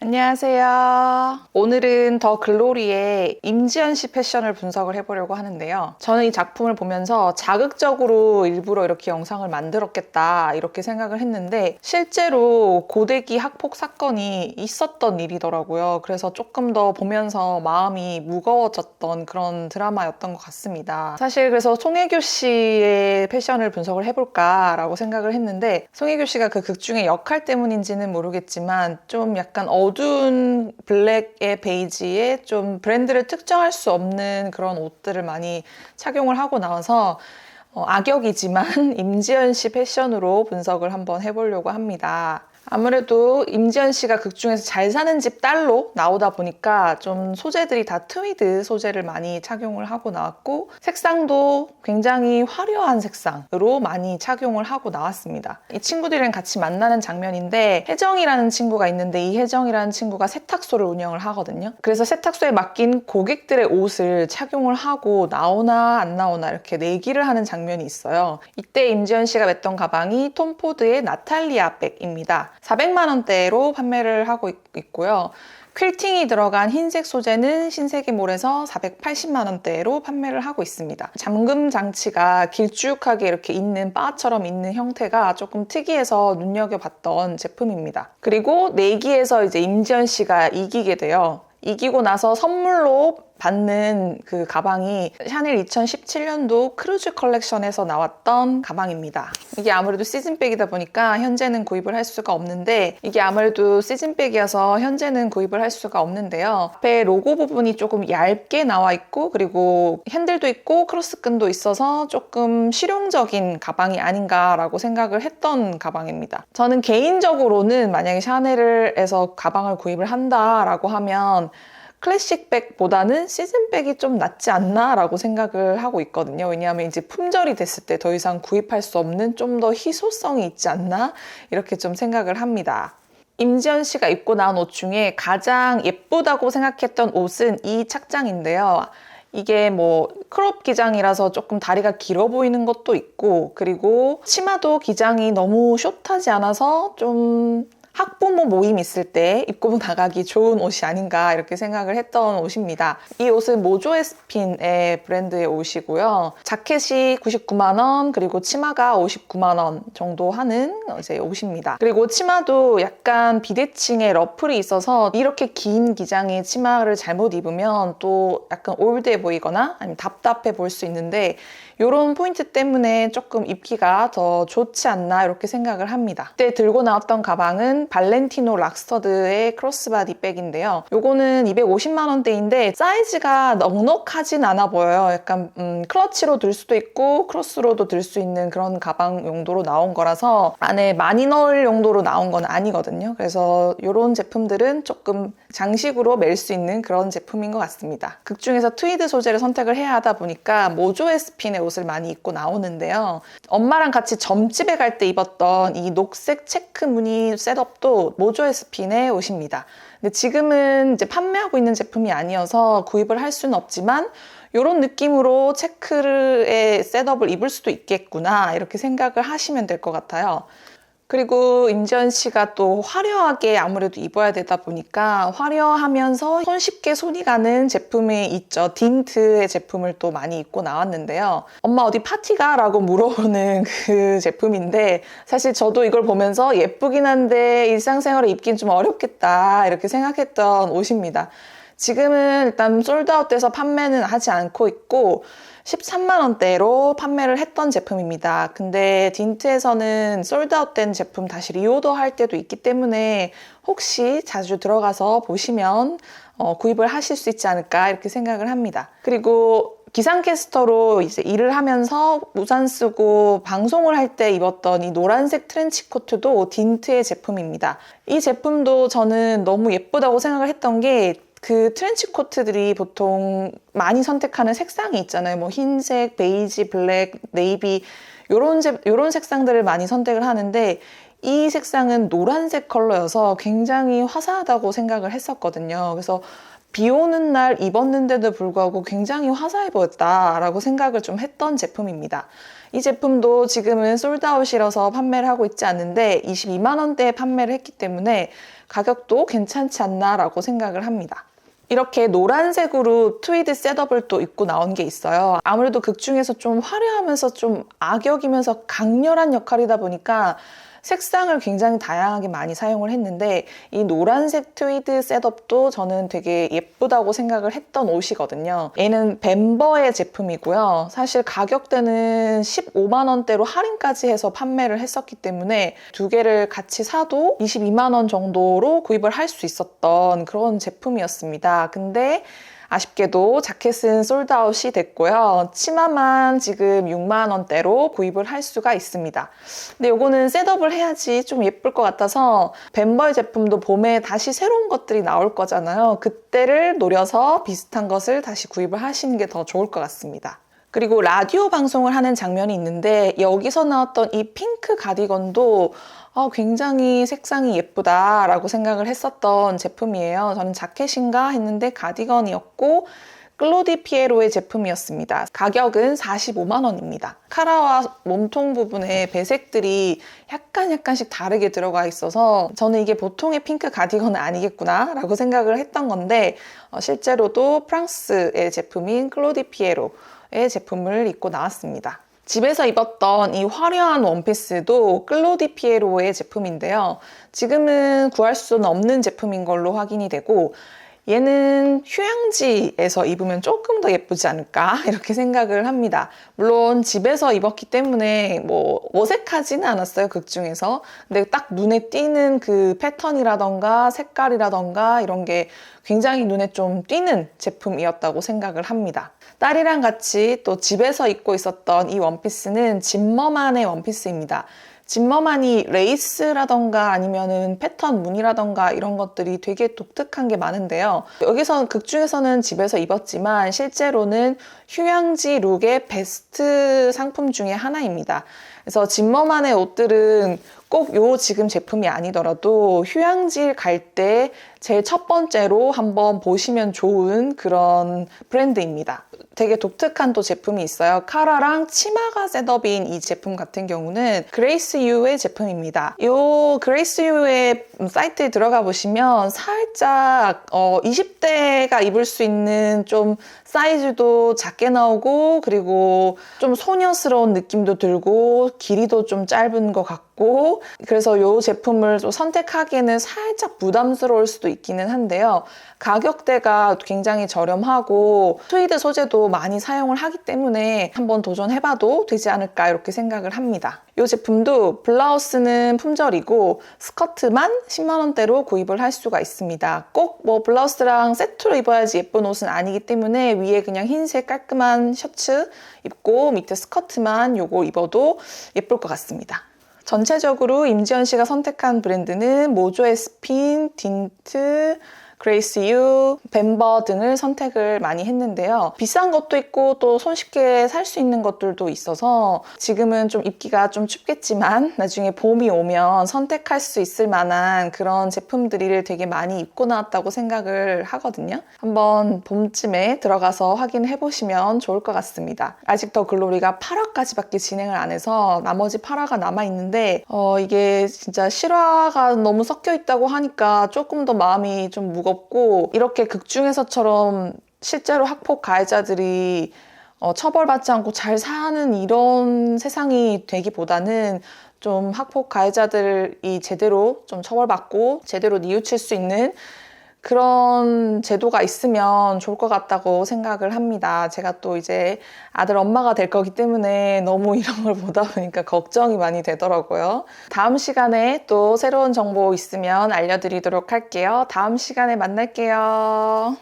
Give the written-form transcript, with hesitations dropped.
안녕하세요. 오늘은 더 글로리의 임지연 씨 패션을 분석을 해보려고 하는데요. 저는 이 작품을 보면서 자극적으로 일부러 이렇게 영상을 만들었겠다 이렇게 생각을 했는데 실제로 고데기 학폭 사건이 있었던 일이더라고요. 그래서 조금 더 보면서 마음이 무거워졌던 그런 드라마였던 것 같습니다. 사실 그래서 송혜교 씨의 패션을 분석을 해볼까라고 생각을 했는데 송혜교 씨가 그 극 중에 역할 때문인지는 모르겠지만 좀 약간 어두운 블랙의 베이지에 좀 브랜드를 특정할 수 없는 그런 옷들을 많이 착용을 하고 나와서 악역이지만 임지연 씨 패션으로 분석을 한번 해보려고 합니다. 아무래도 임지연 씨가 극 중에서 잘 사는 집 딸로 나오다 보니까 좀 소재들이 다 트위드 소재를 많이 착용을 하고 나왔고 색상도 굉장히 화려한 색상으로 많이 착용을 하고 나왔습니다. 이 친구들이랑 같이 만나는 장면인데 혜정이라는 친구가 있는데 이 혜정이라는 친구가 세탁소를 운영을 하거든요. 그래서 세탁소에 맡긴 고객들의 옷을 착용을 하고 나오나 안 나오나 이렇게 내기를 하는 장면이 있어요. 이때 임지연 씨가 맸던 가방이 톰 포드의 나탈리아 백입니다. 400만 원대로 판매를 하고 있고요. 퀼팅이 들어간 흰색 소재는 신세계몰에서 480만 원대로 판매를 하고 있습니다. 잠금 장치가 길쭉하게 이렇게 있는 바처럼 있는 형태가 조금 특이해서 눈여겨봤던 제품입니다. 그리고 내기에서 이제 임지연 씨가 이기게 돼요. 이기고 나서 선물로 받는 그 가방이 샤넬 2017년도 크루즈 컬렉션에서 나왔던 가방입니다. 이게 아무래도 시즌백이다 보니까 현재는 구입을 할 수가 없는데 이게 아무래도 시즌백이어서 현재는 구입을 할 수가 없는데요. 앞에 로고 부분이 조금 얇게 나와 있고 그리고 핸들도 있고 크로스끈도 있어서 조금 실용적인 가방이 아닌가라고 생각을 했던 가방입니다. 저는 개인적으로는 만약에 샤넬에서 가방을 구입을 한다라고 하면 클래식백보다는 시즌백이 좀 낫지 않나 라고 생각을 하고 있거든요. 왜냐하면 이제 품절이 됐을 때 더 이상 구입할 수 없는 좀 더 희소성이 있지 않나 이렇게 좀 생각을 합니다. 임지연 씨가 입고 나온 옷 중에 가장 예쁘다고 생각했던 옷은 이 착장인데요. 이게 뭐 크롭 기장이라서 조금 다리가 길어 보이는 것도 있고 그리고 치마도 기장이 너무 숏하지 않아서 좀 학부모 모임 있을 때 입고 나가기 좋은 옷이 아닌가 이렇게 생각을 했던 옷입니다. 이 옷은 모조에스핀의 브랜드의 옷이고요. 자켓이 99만 원 그리고 치마가 59만 원 정도 하는 이제 옷입니다. 그리고 치마도 약간 비대칭의 러플이 있어서 이렇게 긴 기장의 치마를 잘못 입으면 또 약간 올드해 보이거나 아니면 답답해 보일 수 있는데 이런 포인트 때문에 조금 입기가 더 좋지 않나 이렇게 생각을 합니다. 그때 들고 나왔던 가방은 발렌티노 락스터드의 크로스바디 백인데요. 요거는 250만 원대인데 사이즈가 넉넉하진 않아 보여요. 약간 클러치로 들 수도 있고 크로스로도 들 수 있는 그런 가방 용도로 나온 거라서 안에 많이 넣을 용도로 나온 건 아니거든요. 그래서 이런 제품들은 조금 장식으로 멜 수 있는 그런 제품인 것 같습니다. 극 중에서 트위드 소재를 선택을 해야 하다 보니까 모조에스핀의 옷을 많이 입고 나오는데요. 엄마랑 같이 점집에 갈 때 입었던 이 녹색 체크 무늬 셋업도 모조에스핀의 옷입니다. 근데 지금은 이제 판매하고 있는 제품이 아니어서 구입을 할 수는 없지만 이런 느낌으로 체크의 셋업을 입을 수도 있겠구나 이렇게 생각을 하시면 될 것 같아요. 그리고 임지연 씨가 또 화려하게 아무래도 입어야 되다 보니까 화려하면서 손쉽게 손이 가는 제품이 있죠. 딘트의 제품을 또 많이 입고 나왔는데요. 엄마 어디 파티 가? 라고 물어보는 그 제품인데 사실 저도 이걸 보면서 예쁘긴 한데 일상생활에 입긴 좀 어렵겠다 이렇게 생각했던 옷입니다. 지금은 일단 솔드아웃 돼서 판매는 하지 않고 있고 13만 원대로 판매를 했던 제품입니다. 근데 딘트에서는 솔드아웃 된 제품 다시 리오더 할 때도 있기 때문에 혹시 자주 들어가서 보시면 구입을 하실 수 있지 않을까 이렇게 생각을 합니다. 그리고 기상캐스터로 이제 일을 하면서 우산 쓰고 방송을 할 때 입었던 이 노란색 트렌치 코트도 딘트의 제품입니다. 이 제품도 저는 너무 예쁘다고 생각을 했던 게 그 트렌치 코트들이 보통 많이 선택하는 색상이 있잖아요. 뭐 흰색, 베이지, 블랙, 네이비 요런 색상들을 많이 선택을 하는데 이 색상은 노란색 컬러여서 굉장히 화사하다고 생각을 했었거든요. 그래서 비 오는 날 입었는데도 불구하고 굉장히 화사해 보였다라고 생각을 좀 했던 제품입니다. 이 제품도 지금은 솔드아웃이라서 판매를 하고 있지 않는데 22만 원대에 판매를 했기 때문에 가격도 괜찮지 않나라고 생각을 합니다. 이렇게 노란색으로 트위드 셋업을 또 입고 나온 게 있어요. 아무래도 극 중에서 좀 화려하면서 좀 악역이면서 강렬한 역할이다 보니까 색상을 굉장히 다양하게 많이 사용을 했는데 이 노란색 트위드 셋업도 저는 되게 예쁘다고 생각을 했던 옷이거든요. 얘는 벤버의 제품이고요. 사실 가격대는 15만 원대로 할인까지 해서 판매를 했었기 때문에 두 개를 같이 사도 22만 원 정도로 구입을 할 수 있었던 그런 제품이었습니다. 근데 아쉽게도 자켓은 솔드아웃이 됐고요. 치마만 지금 6만 원대로 구입을 할 수가 있습니다. 근데 요거는 셋업을 해야지 좀 예쁠 것 같아서 벤버의 제품도 봄에 다시 새로운 것들이 나올 거잖아요. 그때를 노려서 비슷한 것을 다시 구입을 하시는 게 더 좋을 것 같습니다. 그리고 라디오 방송을 하는 장면이 있는데 여기서 나왔던 이 핑크 가디건도 굉장히 색상이 예쁘다라고 생각을 했었던 제품이에요. 저는 자켓인가 했는데 가디건이었고 클로디 피에로의 제품이었습니다. 가격은 45만 원입니다. 카라와 몸통 부분에 배색들이 약간씩 다르게 들어가 있어서 저는 이게 보통의 핑크 가디건은 아니겠구나 라고 생각을 했던 건데 실제로도 프랑스의 제품인 클로디 피에로의 제품을 입고 나왔습니다. 집에서 입었던 이 화려한 원피스도 클로디 피에로의 제품인데요. 지금은 구할 수는 없는 제품인 걸로 확인이 되고 얘는 휴양지에서 입으면 조금 더 예쁘지 않을까 이렇게 생각을 합니다. 물론 집에서 입었기 때문에 뭐 어색하지는 않았어요, 극 중에서. 근데 딱 눈에 띄는 그 패턴이라던가 색깔이라던가 이런 게 굉장히 눈에 좀 띄는 제품이었다고 생각을 합니다. 딸이랑 같이 또 집에서 입고 있었던 이 원피스는 짐머만의 원피스입니다. 짐머만이 레이스라던가 아니면은 패턴 무늬라던가 이런 것들이 되게 독특한 게 많은데요. 여기서 극 중에서는 집에서 입었지만 실제로는 휴양지 룩의 베스트 상품 중에 하나입니다. 그래서 짐머만의 옷들은 꼭 요 지금 제품이 아니더라도 휴양지 갈 때 제일 첫 번째로 한번 보시면 좋은 그런 브랜드입니다. 되게 독특한 또 제품이 있어요. 카라랑 치마가 셋업인 이 제품 같은 경우는 그레이스 유의 제품입니다. 이 그레이스 유의 사이트에 들어가 보시면 살짝 20대가 입을 수 있는 좀 사이즈도 작게 나오고 그리고 좀 소녀스러운 느낌도 들고 길이도 좀 짧은 것 같고 그래서 이 제품을 좀 선택하기에는 살짝 부담스러울 수도 있기는 한데요. 가격대가 굉장히 저렴하고 트위드 소재도 많이 사용을 하기 때문에 한번 도전해봐도 되지 않을까 이렇게 생각을 합니다. 이 제품도 블라우스는 품절이고 스커트만 10만 원대로 구입을 할 수가 있습니다. 꼭 뭐 블라우스랑 세트로 입어야지 예쁜 옷은 아니기 때문에 위에 그냥 흰색 깔끔한 셔츠 입고 밑에 스커트만 요거 입어도 예쁠 것 같습니다. 전체적으로 임지연 씨가 선택한 브랜드는 모조 에스핀, 딘트, 그레이스 유, 벤버 등을 선택을 많이 했는데요. 비싼 것도 있고 또 손쉽게 살 수 있는 것들도 있어서 지금은 좀 입기가 좀 춥겠지만 나중에 봄이 오면 선택할 수 있을 만한 그런 제품들을 되게 많이 입고 나왔다고 생각을 하거든요. 한번 봄쯤에 들어가서 확인해 보시면 좋을 것 같습니다. 아직 더 글로리가 8화까지밖에 진행을 안 해서 나머지 8화가 남아있는데 이게 진짜 실화가 너무 섞여 있다고 하니까 조금 더 마음이 좀 무겁고 이렇게 극 중에서처럼 실제로 학폭 가해자들이 처벌받지 않고 잘 사는 이런 세상이 되기보다는 좀 학폭 가해자들이 제대로 좀 처벌받고 제대로 뉘우칠 수 있는 그런 제도가 있으면 좋을 것 같다고 생각을 합니다. 제가 또 이제 아들 엄마가 될 거기 때문에 너무 이런 걸 보다 보니까 걱정이 많이 되더라고요. 다음 시간에 또 새로운 정보 있으면 알려드리도록 할게요. 다음 시간에 만날게요.